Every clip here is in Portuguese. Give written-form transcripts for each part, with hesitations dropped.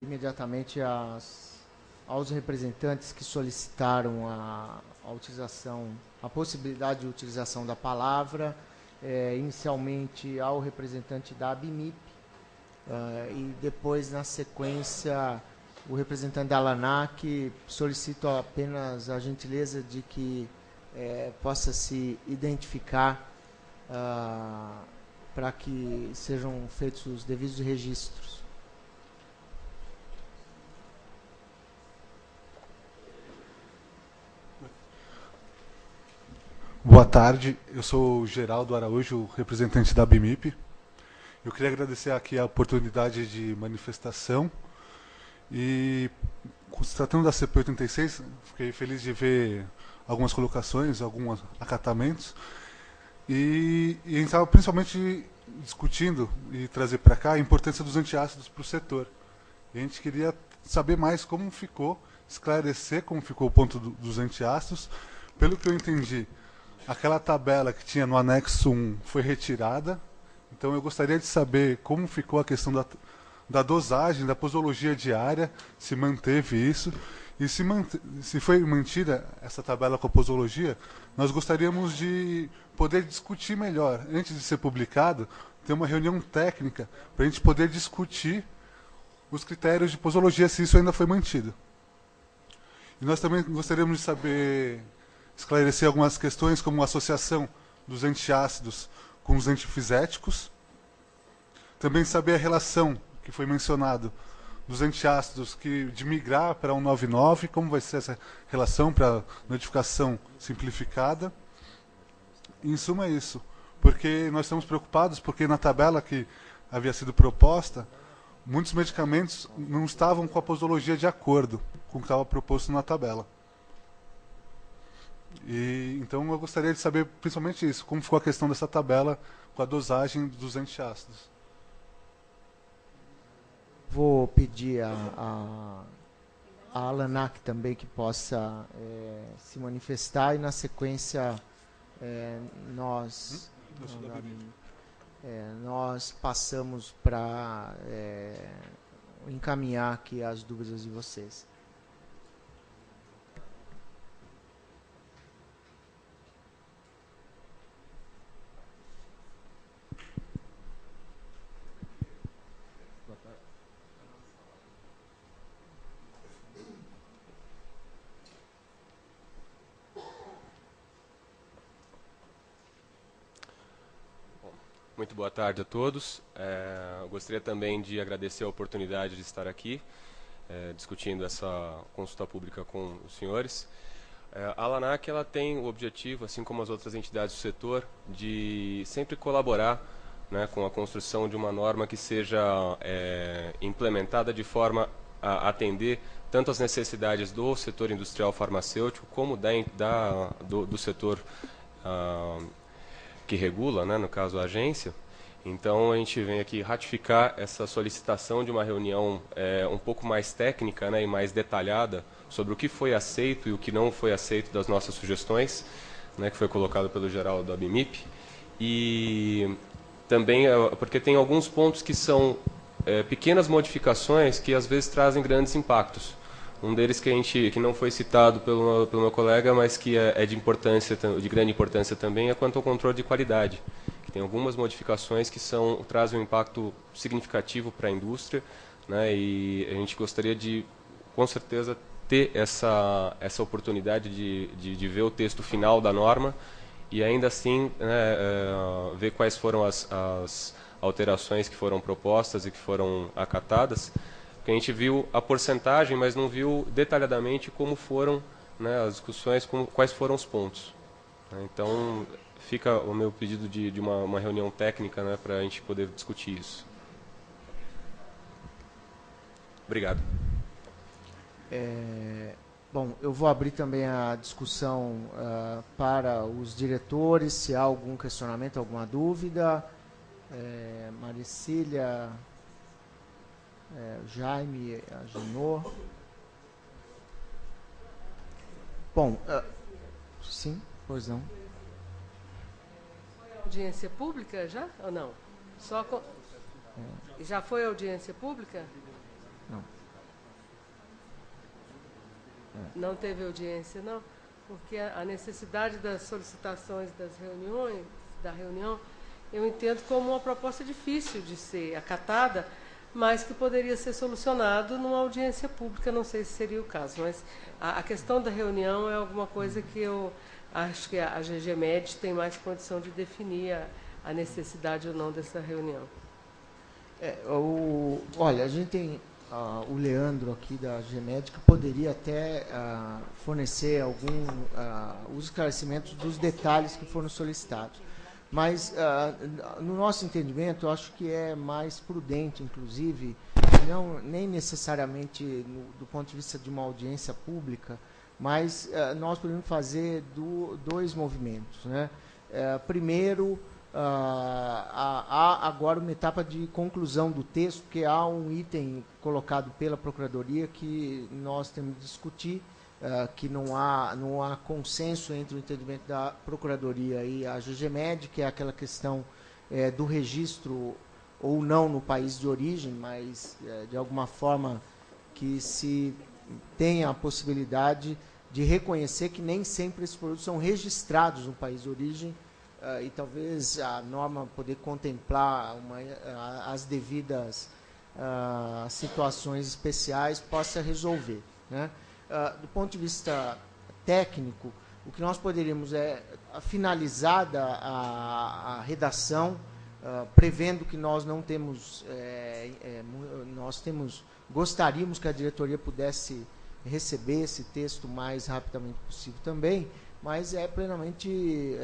imediatamente aos representantes que solicitaram a utilização, a possibilidade de utilização da palavra, inicialmente ao representante da ABMIP, e depois, na sequência, o representante da ALANAC. Solicito apenas a gentileza de que possa se identificar para que sejam feitos os devidos registros. Boa tarde, eu sou o Geraldo Araújo, representante da ABMIP. Eu queria agradecer aqui a oportunidade de manifestação e, se tratando da CP 86, fiquei feliz de ver algumas colocações, alguns acatamentos, e a gente estava principalmente discutindo e trazer para cá a importância dos antiácidos para o setor. E a gente queria saber mais como ficou, esclarecer como ficou o ponto dos antiácidos. Pelo que eu entendi, aquela tabela que tinha no anexo 1 foi retirada, então eu gostaria de saber como ficou a questão da dosagem, da posologia diária, se manteve isso, e se foi mantida essa tabela com a posologia, nós gostaríamos de poder discutir melhor, antes de ser publicado, ter uma reunião técnica, para a gente poder discutir os critérios de posologia, se isso ainda foi mantido. E nós também gostaríamos de saber, esclarecer algumas questões, como a associação dos antiácidos com os antifiséticos. Também saber a relação que foi mencionado dos antiácidos de migrar para 199, como vai ser essa relação para notificação simplificada. E, em suma, é isso. Porque nós estamos preocupados, porque na tabela que havia sido proposta, muitos medicamentos não estavam com a posologia de acordo com o que estava proposto na tabela. E, então eu gostaria de saber principalmente isso, como ficou a questão dessa tabela com a dosagem dos antiácidos. Vou pedir a ALANAC também que possa se manifestar, e na sequência nós passamos para encaminhar aqui as dúvidas de vocês. Muito boa tarde a todos. Eu gostaria também de agradecer a oportunidade de estar aqui discutindo essa consulta pública com os senhores. A ALANAC ela tem o objetivo, assim como as outras entidades do setor, de sempre colaborar, né, com a construção de uma norma que seja implementada de forma a atender tanto as necessidades do setor industrial farmacêutico como do setor que regula, né, no caso a agência. Então a gente vem aqui ratificar essa solicitação de uma reunião um pouco mais técnica, né, e mais detalhada sobre o que foi aceito e o que não foi aceito das nossas sugestões, né, que foi colocado pelo Geraldo da ABMIP. E também porque tem alguns pontos que são pequenas modificações que às vezes trazem grandes impactos. Um deles que não foi citado pelo meu colega, mas que é de grande importância também, é quanto ao controle de qualidade. Que tem algumas modificações que trazem um impacto significativo para a indústria, né, e a gente gostaria de, com certeza, ter essa oportunidade de ver o texto final da norma e ainda assim, né, ver quais foram as alterações que foram propostas e que foram acatadas. Porque a gente viu a porcentagem, mas não viu detalhadamente como foram, né, as discussões, quais foram os pontos. Então, fica o meu pedido de uma reunião técnica, né, para a gente poder discutir isso. Obrigado. Bom, eu vou abrir também a discussão para os diretores, se há algum questionamento, alguma dúvida. Maricília, Jaime, Agenor. Bom, sim, pois não. Audiência pública já ou não? Já foi audiência pública? Não. Não teve audiência, não? Porque a necessidade das solicitações da reunião, eu entendo como uma proposta difícil de ser acatada, mas que poderia ser solucionado numa audiência pública, não sei se seria o caso, mas a questão da reunião é alguma coisa que eu acho que a GGMed tem mais condição de definir a necessidade ou não dessa reunião. Olha, a gente tem o Leandro aqui da GGMed que poderia até fornecer os esclarecimentos dos detalhes que foram solicitados. Mas, no nosso entendimento, eu acho que é mais prudente, inclusive, nem necessariamente do ponto de vista de uma audiência pública, mas nós podemos fazer dois movimentos, né? Primeiro, há agora uma etapa de conclusão do texto, porque há um item colocado pela Procuradoria que nós temos de discutir, que não há consenso entre o entendimento da Procuradoria e a GGMed, que é aquela questão do registro ou não no país de origem, mas de alguma forma que se tenha a possibilidade de reconhecer que nem sempre esses produtos são registrados no país de origem, e talvez a norma poder contemplar as devidas situações especiais possa resolver, né? Do ponto de vista técnico, o que nós poderíamos é finalizada a redação, prevendo que nós não temos, gostaríamos que a diretoria pudesse receber esse texto o mais rapidamente possível também, mas é plenamente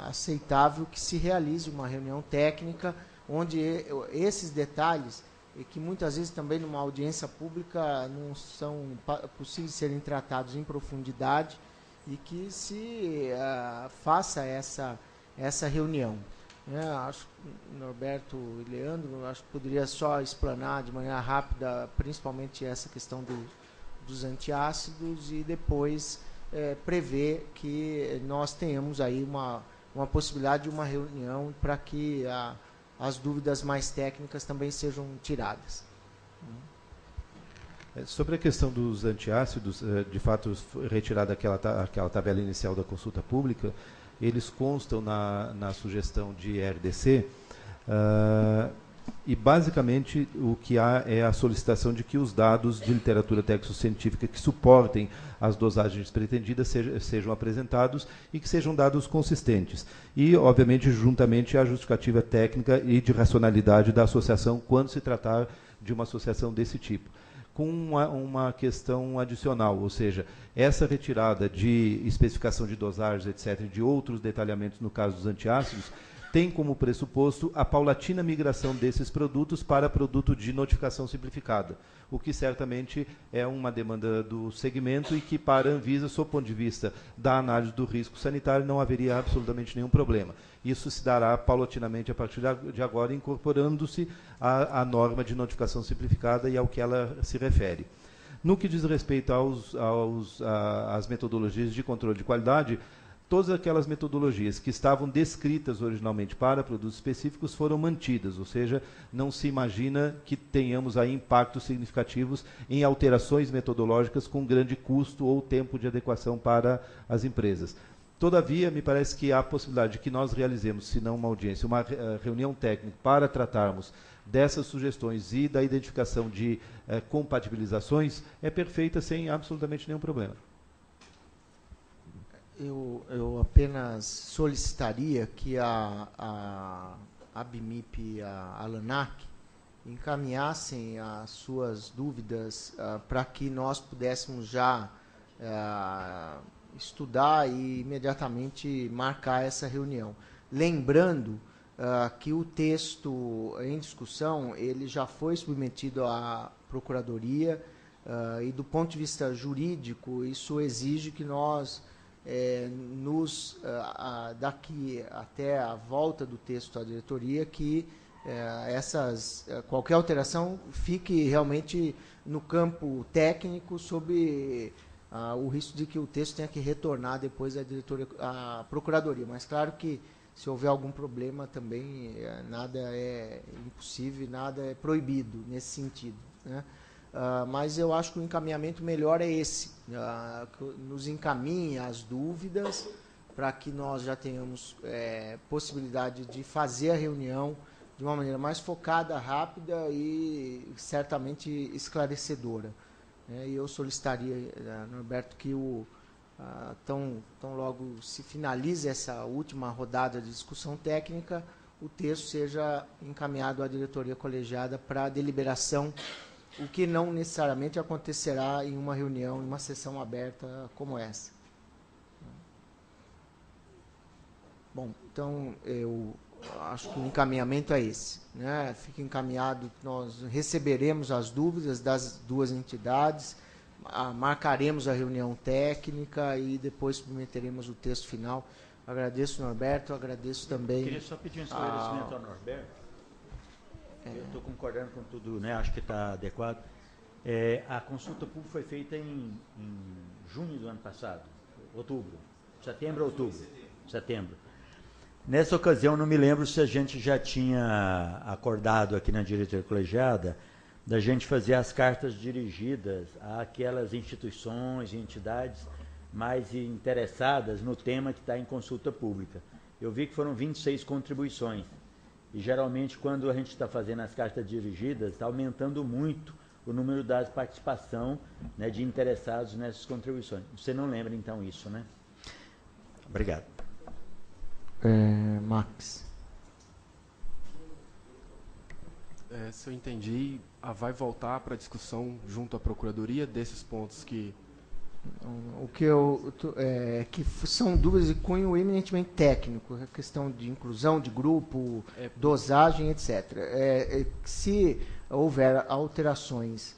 aceitável que se realize uma reunião técnica onde esses detalhes, e que muitas vezes também numa audiência pública não são possíveis serem tratados em profundidade, e que se faça essa reunião. Acho que Norberto e Leandro, acho que poderia só explanar de maneira rápida, principalmente essa questão dos antiácidos, e depois prever que nós tenhamos aí uma possibilidade de uma reunião para que as dúvidas mais técnicas também sejam tiradas. Sobre a questão dos antiácidos, de fato, retirada aquela tabela inicial da consulta pública, eles constam na sugestão de RDC, e basicamente o que há é a solicitação de que os dados de literatura técnico-científica que suportem as dosagens pretendidas sejam apresentados e que sejam dados consistentes. E, obviamente, juntamente à justificativa técnica e de racionalidade da associação, quando se tratar de uma associação desse tipo. Com uma questão adicional, ou seja, essa retirada de especificação de dosagens, etc., de outros detalhamentos no caso dos antiácidos, tem como pressuposto a paulatina migração desses produtos para produto de notificação simplificada, o que certamente é uma demanda do segmento e que, para a Anvisa, sob o ponto de vista da análise do risco sanitário, não haveria absolutamente nenhum problema. Isso se dará paulatinamente a partir de agora, incorporando-se à norma de notificação simplificada e ao que ela se refere. No que diz respeito às metodologias de controle de qualidade, todas aquelas metodologias que estavam descritas originalmente para produtos específicos foram mantidas, ou seja, não se imagina que tenhamos aí impactos significativos em alterações metodológicas com grande custo ou tempo de adequação para as empresas. Todavia, me parece que há a possibilidade de que nós realizemos, se não uma audiência, uma reunião técnica para tratarmos dessas sugestões e da identificação de compatibilizações, é perfeita sem absolutamente nenhum problema. Eu apenas solicitaria que a BIMIP e a ALANAC encaminhassem as suas dúvidas para que nós pudéssemos já estudar e imediatamente marcar essa reunião. Lembrando que o texto em discussão ele já foi submetido à Procuradoria, e do ponto de vista jurídico isso exige que nós daqui até a volta do texto à diretoria, que qualquer alteração fique realmente no campo técnico, sob o risco de que o texto tenha que retornar depois à Procuradoria. Mas claro que se houver algum problema também nada é impossível, nada é proibido nesse sentido, né? mas eu acho que o encaminhamento melhor é esse, que nos encaminhe as dúvidas para que nós já tenhamos possibilidade de fazer a reunião de uma maneira mais focada, rápida e certamente esclarecedora. E eu solicitaria, Norberto, que tão logo se finalize essa última rodada de discussão técnica, o texto seja encaminhado à diretoria colegiada para deliberação, o que não necessariamente acontecerá em uma reunião, em uma sessão aberta como essa. Bom, então eu acho que o encaminhamento é esse, né? Fica encaminhado, nós receberemos as dúvidas das duas entidades, marcaremos a reunião técnica e depois submeteremos o texto final. Agradeço, Norberto, agradeço também... Queria só pedir um esclarecimento ao Norberto. Eu estou concordando com tudo, né? Acho que está adequado. A consulta pública foi feita em junho do ano passado, outubro, setembro ou outubro? Setembro. Nessa ocasião, não me lembro se a gente já tinha acordado aqui na diretoria colegiada da gente fazer as cartas dirigidas àquelas instituições e entidades mais interessadas no tema que está em consulta pública. Eu vi que foram 26 contribuições. E, geralmente, quando a gente está fazendo as cartas dirigidas, está aumentando muito o número da participação, né, de interessados nessas contribuições. Você não lembra, então, isso, né? Obrigado. Max. Se eu entendi, vai voltar para a discussão junto à Procuradoria desses pontos que... O que que são dúvidas de cunho eminentemente técnico, a questão de inclusão de grupo, dosagem, etc. Se houver alterações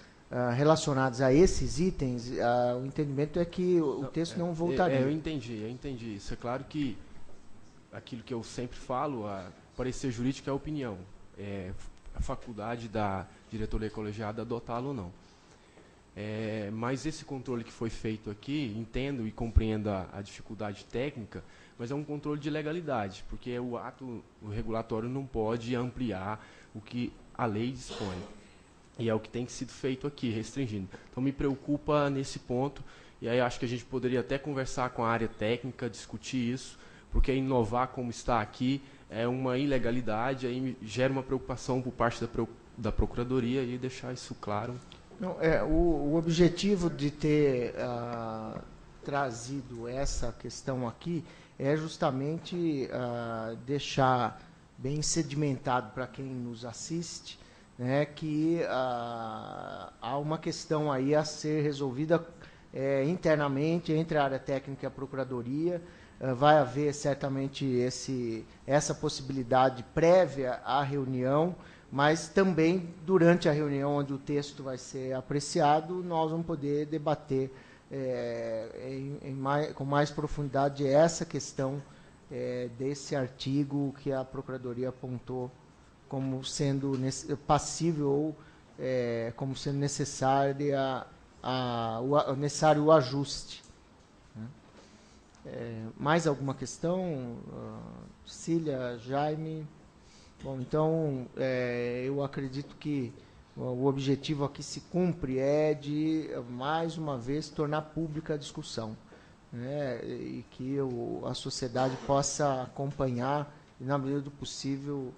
relacionadas a esses itens, o entendimento é que o texto não voltaria. Eu entendi. Isso é claro que aquilo que eu sempre falo, parecer jurídico é opinião. A faculdade da diretoria colegiada adotá-lo ou não. Mas esse controle que foi feito aqui, entendo e compreendo a dificuldade técnica, mas é um controle de legalidade, porque o ato regulatório não pode ampliar o que a lei dispõe. E é o que tem sido feito aqui, restringindo. Então me preocupa nesse ponto, e aí acho que a gente poderia até conversar com a área técnica, discutir isso, porque inovar como está aqui é uma ilegalidade, aí gera uma preocupação por parte da Procuradoria e deixar isso claro. Não, o objetivo de ter trazido essa questão aqui é justamente deixar bem sedimentado para quem nos assiste, né, que há uma questão aí a ser resolvida internamente entre a área técnica e a Procuradoria. Vai haver certamente essa possibilidade prévia à reunião, mas também durante a reunião onde o texto vai ser apreciado, nós vamos poder debater com mais profundidade essa questão desse artigo que a Procuradoria apontou como sendo passível ou como sendo necessário o ajuste. Mais alguma questão? Cília, Jaime? Bom, então, eu acredito que o objetivo aqui se cumpre de, mais uma vez, tornar pública a discussão, né, e que a sociedade possa acompanhar e, na medida do possível,